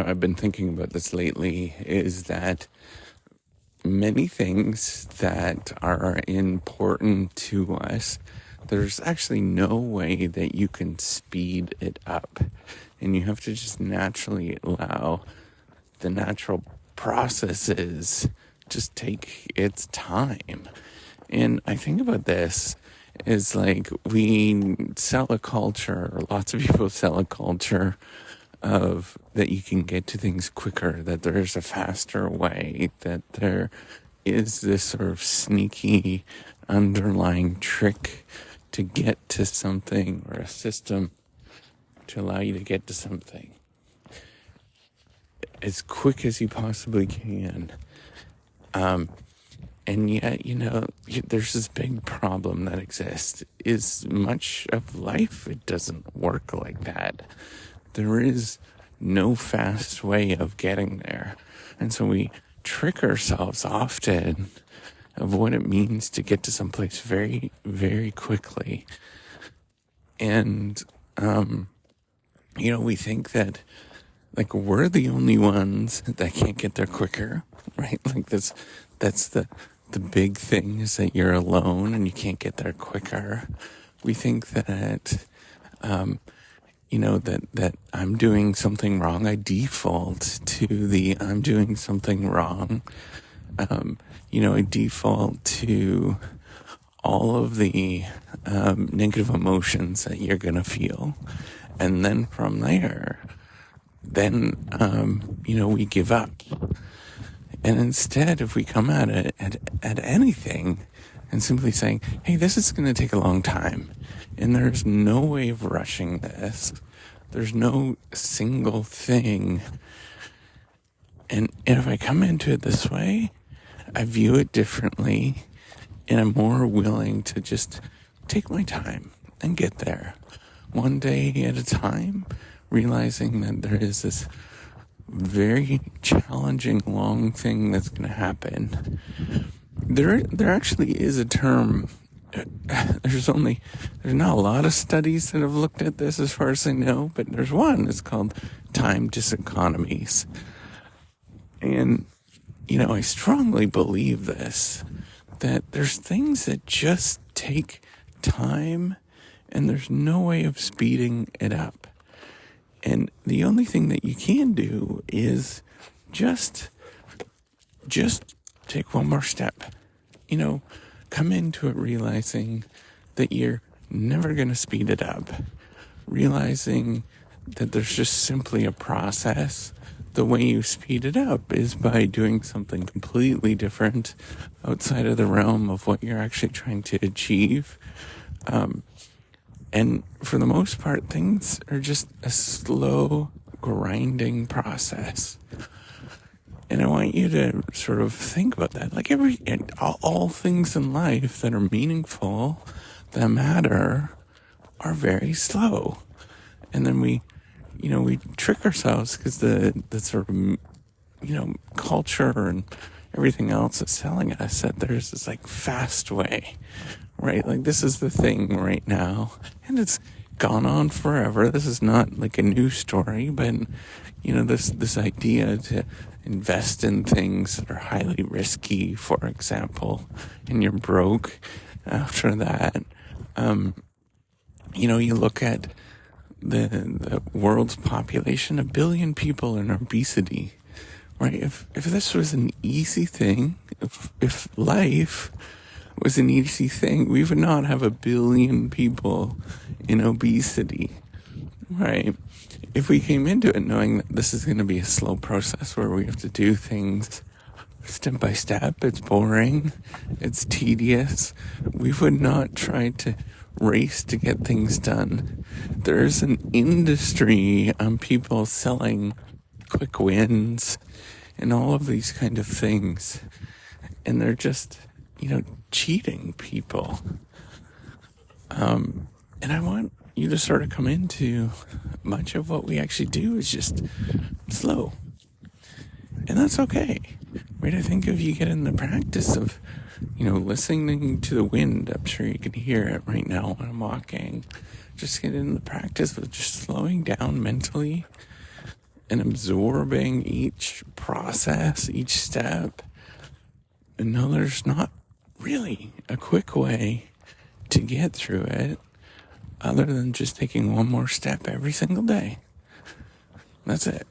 I've been thinking about this lately is that many things that are important to us, there's actually no way that you can speed it up. And you have to just naturally allow the natural processes just take its time. And I think about this is like we sell a culture, or lots of people sell a culture of that you can get to things quicker, that there's a faster way, that there is this sort of sneaky underlying trick to get to something, or a system to allow you to get to something as quick as you possibly can. And yet, there's this big problem that exists. Is much of life, it doesn't work like that. There is no fast way of getting there. And so we trick ourselves often of what it means to get to someplace very, very quickly. And, we think that, like, we're the only ones that can't get there quicker, right? Like, that's the big thing, is that you're alone and you can't get there quicker. We think that, that I'm doing something wrong. I default to the I'm doing something wrong. I default to all of the negative emotions that you're going to feel. And then from there, we give up. And instead, if we come at it at anything and simply saying, hey, this is going to take a long time, and there's no way of rushing this, there's no single thing. And if I come into it this way, I view it differently, and I'm more willing to just take my time and get there, one day at a time, realizing that there is this very challenging long thing that's going to happen. There actually is a term. There's not a lot of studies that have looked at this as far as I know, but there's one. It's called time diseconomies. And, I strongly believe this, that there's things that just take time and there's no way of speeding it up. And the only thing that you can do is just take one more step. Come into it realizing that you're never going to speed it up. Realizing that there's just simply a process. The way you speed it up is by doing something completely different outside of the realm of what you're actually trying to achieve. And for the most part, things are just a slow, grinding process. And I want you to sort of think about that. Like all things in life that are meaningful, that matter, are very slow. And then we trick ourselves because the sort of, culture and everything else is telling us that there's this like fast way, right? Like this is the thing right now, and it's gone on forever. This is not like a new story, but this idea to invest in things that are highly risky, for example, and you're broke after that. You look at the world's population, 1 billion people in obesity, right? If this was an easy thing, if life was an easy thing, we would not have 1 billion people in obesity, right? If we came into it knowing that this is going to be a slow process where we have to do things step by step, it's boring, it's tedious, we would not try to race to get things done. There's an industry on people selling quick wins and all of these kind of things, and they're just cheating people. And I want you to sort of come into much of what we actually do is just slow, and that's okay, right? I think if you get in the practice of listening to the wind, I'm sure you can hear it right now when I'm walking, just get in the practice of just slowing down mentally and absorbing each process, each step. And no, there's not really a quick way to get through it other than just taking one more step every single day. That's it.